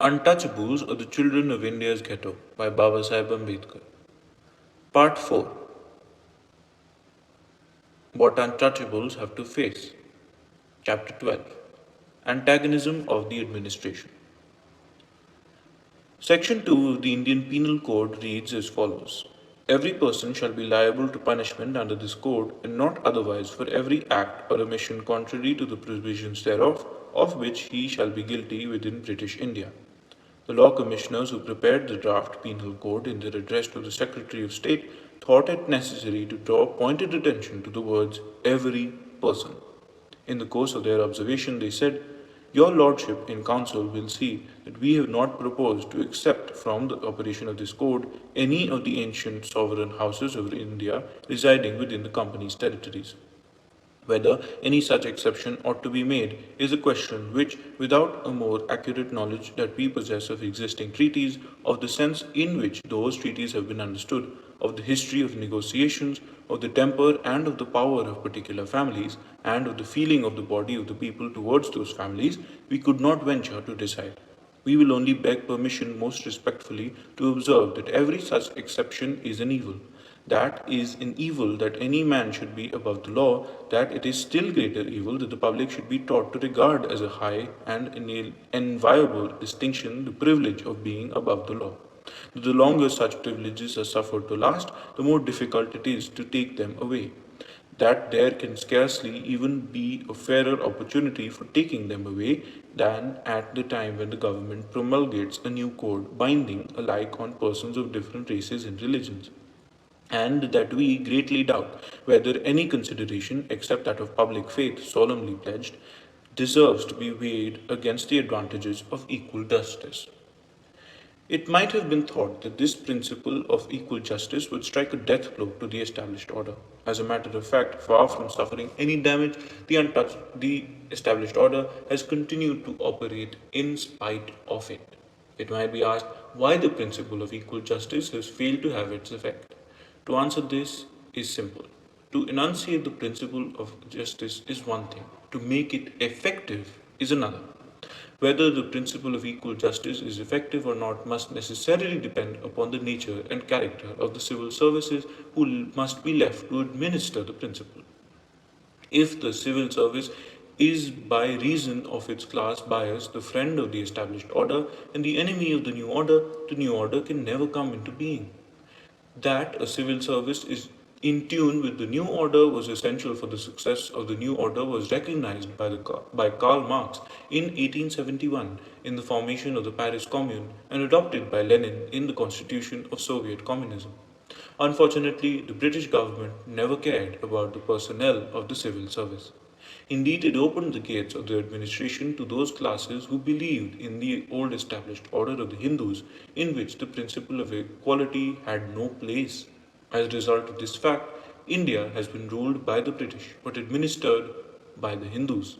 Untouchables or the Children of India's Ghetto by Babasaheb Ambedkar. Part 4. What Untouchables Have to Face. Chapter 12. Antagonism of the Administration. Section 2 of the Indian Penal Code reads as follows. Every person shall be liable to punishment under this code and not otherwise for every act or omission contrary to the provisions thereof, of which he shall be guilty within British India. The law commissioners who prepared the draft penal code in their address to the Secretary of State thought it necessary to draw pointed attention to the words every person. In the course of their observation, they said, Your Lordship in Council will see that we have not proposed to accept from the operation of this code any of the ancient sovereign houses of India residing within the Company's territories. Whether any such exception ought to be made is a question which, without a more accurate knowledge that we possess of existing treaties, of the sense in which those treaties have been understood, of the history of negotiations, of the temper and of the power of particular families, and of the feeling of the body of the people towards those families, we could not venture to decide. We will only beg permission most respectfully to observe that every such exception is an evil. That is an evil that any man should be above the law, that it is still greater evil that the public should be taught to regard as a high and inviolable distinction the privilege of being above the law. The longer such privileges are suffered to last, the more difficult it is to take them away. That there can scarcely even be a fairer opportunity for taking them away than at the time when the government promulgates a new code binding alike on persons of different races and religions, and that we greatly doubt whether any consideration except that of public faith solemnly pledged deserves to be weighed against the advantages of equal justice. It might have been thought that this principle of equal justice would strike a death blow to the established order. As a matter of fact, far from suffering any damage, the established order has continued to operate in spite of it. It might be asked why the principle of equal justice has failed to have its effect. To answer this is simple. To enunciate the principle of justice is one thing, to make it effective is another. Whether the principle of equal justice is effective or not must necessarily depend upon the nature and character of the civil services who must be left to administer the principle. If the civil service is by reason of its class bias the friend of the established order and the enemy of the new order can never come into being. That a civil service is in tune with the new order was essential for the success of the new order was recognized by Karl Marx in 1871 in the formation of the Paris Commune and adopted by Lenin in the constitution of Soviet communism. Unfortunately, the British government never cared about the personnel of the civil service. Indeed, it opened the gates of the administration to those classes who believed in the old established order of the Hindus, in which the principle of equality had no place. As a result of this fact, India has been ruled by the British but administered by the Hindus.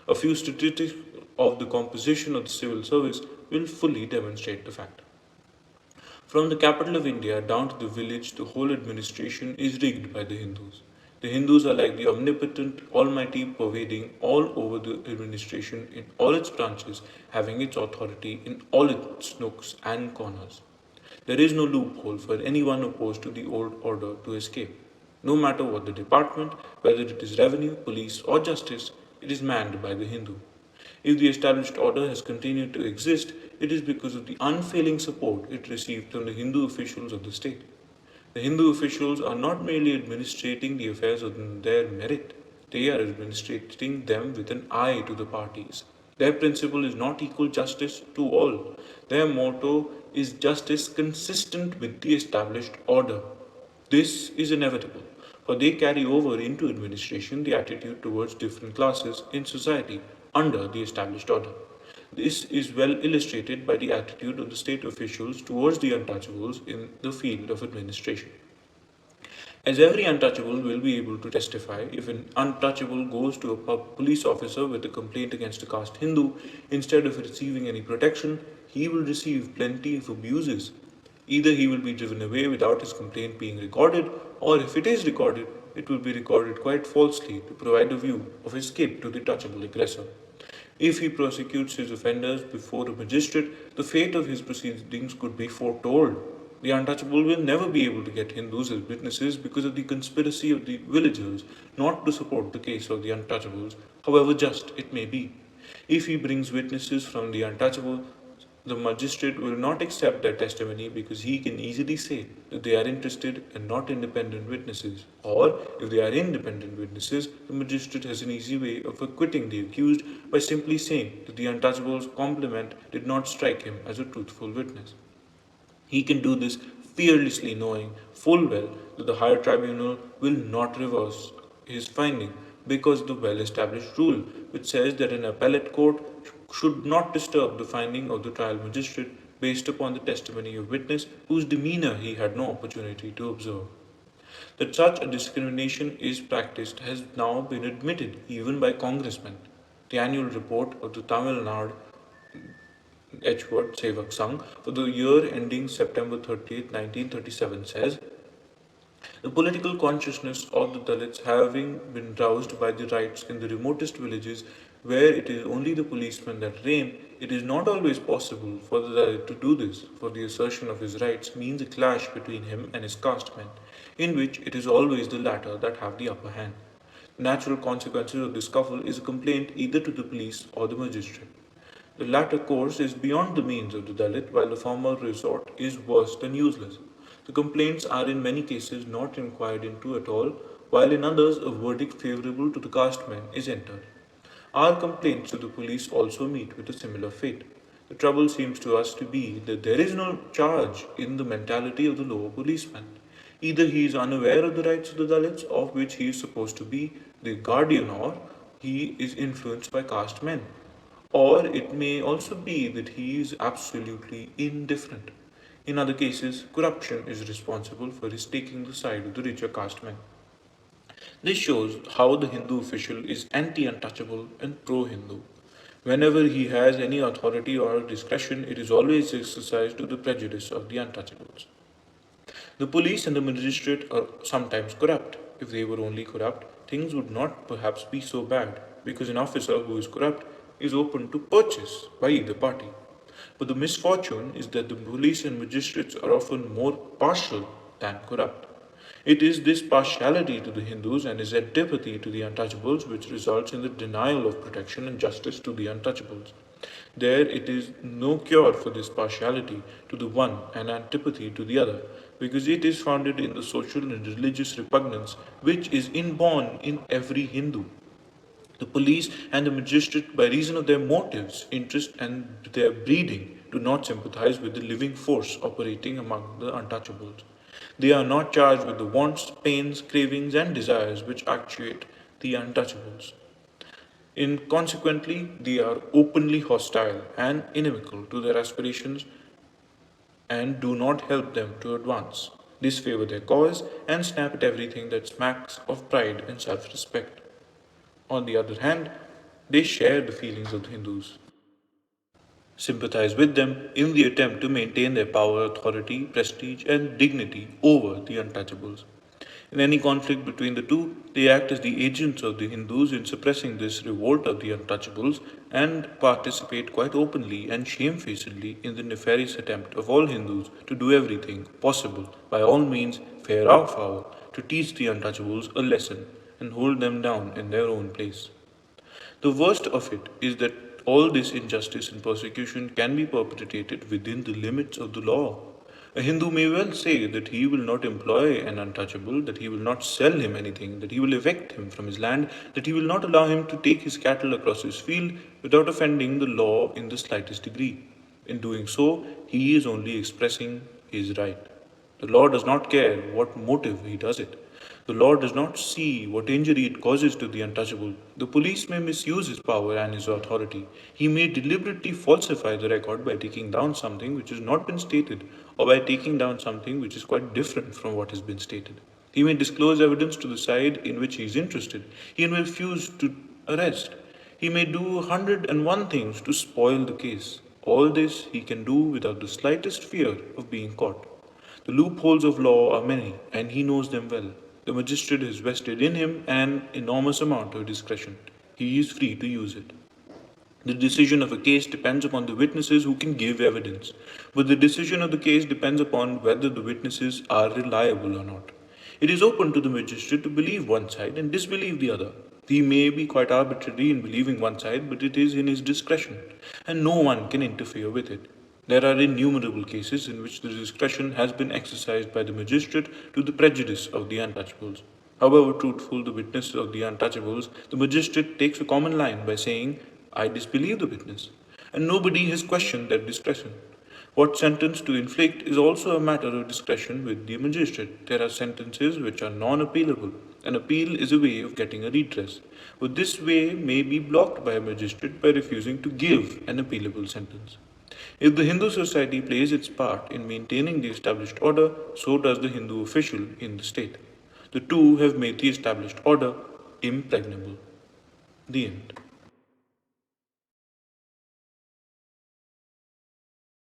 A few statistics of the composition of the civil service will fully demonstrate the fact. From the capital of India down to the village, the whole administration is rigged by the Hindus. The Hindus are like the omnipotent, almighty, pervading all over the administration in all its branches, having its authority in all its nooks and corners. There is no loophole for anyone opposed to the old order to escape. No matter what the department, whether it is revenue, police, or justice, it is manned by the Hindu. If the established order has continued to exist, it is because of the unfailing support it received from the Hindu officials of the state. The Hindu officials are not merely administrating the affairs on their merit, they are administrating them with an eye to the parties. Their principle is not equal justice to all. Their motto is justice consistent with the established order. This is inevitable, for they carry over into administration the attitude towards different classes in society under the established order. This is well illustrated by the attitude of the state officials towards the untouchables in the field of administration. As every untouchable will be able to testify, if an untouchable goes to a police officer with a complaint against a caste Hindu, instead of receiving any protection, he will receive plenty of abuses. Either he will be driven away without his complaint being recorded, or if it is recorded, it will be recorded quite falsely to provide a view of escape to the touchable aggressor. If he prosecutes his offenders before a magistrate, the fate of his proceedings could be foretold. The untouchable will never be able to get Hindus as witnesses because of the conspiracy of the villagers not to support the case of the untouchables, however just it may be. If he brings witnesses from the untouchable, the magistrate will not accept their testimony because he can easily say that they are interested and not independent witnesses. Or, if they are independent witnesses, the magistrate has an easy way of acquitting the accused by simply saying that the untouchable's compliment did not strike him as a truthful witness. He can do this fearlessly, knowing full well that the higher tribunal will not reverse his finding because of the well established rule which says that an appellate court should not disturb the finding of the trial magistrate based upon the testimony of witness whose demeanor he had no opportunity to observe. That such a discrimination is practiced has now been admitted even by congressmen. The annual report of the Tamil Nadu H-word Sevak Sangh for the year ending September 30th, 1937 says, the political consciousness of the Dalits having been roused by the riots in the remotest villages where it is only the policemen that reign, it is not always possible for the Dalit to do this, for the assertion of his rights means a clash between him and his caste men, in which it is always the latter that have the upper hand. The natural consequences of this scuffle is a complaint either to the police or the magistrate. The latter course is beyond the means of the Dalit, while the former resort is worse than useless. The complaints are in many cases not inquired into at all, while in others a verdict favourable to the castemen is entered. Our complaints to the police also meet with a similar fate. The trouble seems to us to be that there is no charge in the mentality of the lower policeman. Either he is unaware of the rights of the Dalits, of which he is supposed to be the guardian, or he is influenced by caste men. Or it may also be that he is absolutely indifferent. In other cases, corruption is responsible for his taking the side of the richer caste men. This shows how the Hindu official is anti-untouchable and pro-Hindu. Whenever he has any authority or discretion, it is always exercised to the prejudice of the untouchables. The police and the magistrate are sometimes corrupt. If they were only corrupt, things would not perhaps be so bad, because an officer who is corrupt is open to purchase by either party. But the misfortune is that the police and magistrates are often more partial than corrupt. It is this partiality to the Hindus and his antipathy to the untouchables which results in the denial of protection and justice to the untouchables. There it is no cure for this partiality to the one and antipathy to the other, because it is founded in the social and religious repugnance which is inborn in every Hindu. The police and the magistrate, by reason of their motives, interest, and their breeding, do not sympathize with the living force operating among the untouchables. They are not charged with the wants, pains, cravings, and desires which actuate the untouchables. Consequently, they are openly hostile and inimical to their aspirations and do not help them to advance, disfavor their cause, and snap at everything that smacks of pride and self respect. On the other hand, they share the feelings of the Hindus, sympathize with them in the attempt to maintain their power, authority, prestige, and dignity over the untouchables. In any conflict between the two, they act as the agents of the Hindus in suppressing this revolt of the untouchables and participate quite openly and shamefacedly in the nefarious attempt of all Hindus to do everything possible, by all means, fair or foul, to teach the untouchables a lesson and hold them down in their own place. The worst of it is that all this injustice and persecution can be perpetrated within the limits of the law. A Hindu may well say that he will not employ an untouchable, that he will not sell him anything, that he will evict him from his land, that he will not allow him to take his cattle across his field without offending the law in the slightest degree. In doing so, he is only expressing his right. The law does not care what motive he does it. The law does not see what injury it causes to the untouchable. The police may misuse his power and his authority. He may deliberately falsify the record by taking down something which has not been stated, or by taking down something which is quite different from what has been stated. He may disclose evidence to the side in which he is interested. He may refuse to arrest. He may do 101 things to spoil the case. All this he can do without the slightest fear of being caught. The loopholes of law are many, and he knows them well. The magistrate has vested in him an enormous amount of discretion. He is free to use it. The decision of a case depends upon the witnesses who can give evidence, but the decision of the case depends upon whether the witnesses are reliable or not. It is open to the magistrate to believe one side and disbelieve the other. He may be quite arbitrary in believing one side, but it is in his discretion, and no one can interfere with it. There are innumerable cases in which the discretion has been exercised by the magistrate to the prejudice of the untouchables. However truthful the witness of the untouchables, the magistrate takes a common line by saying, I disbelieve the witness, and nobody has questioned that discretion. What sentence to inflict is also a matter of discretion with the magistrate. There are sentences which are non appealable. An appeal is a way of getting a redress, but this way may be blocked by a magistrate by refusing to give an appealable sentence. If the Hindu society plays its part in maintaining the established order, so does the Hindu official in the state. The two have made the established order impregnable. The end.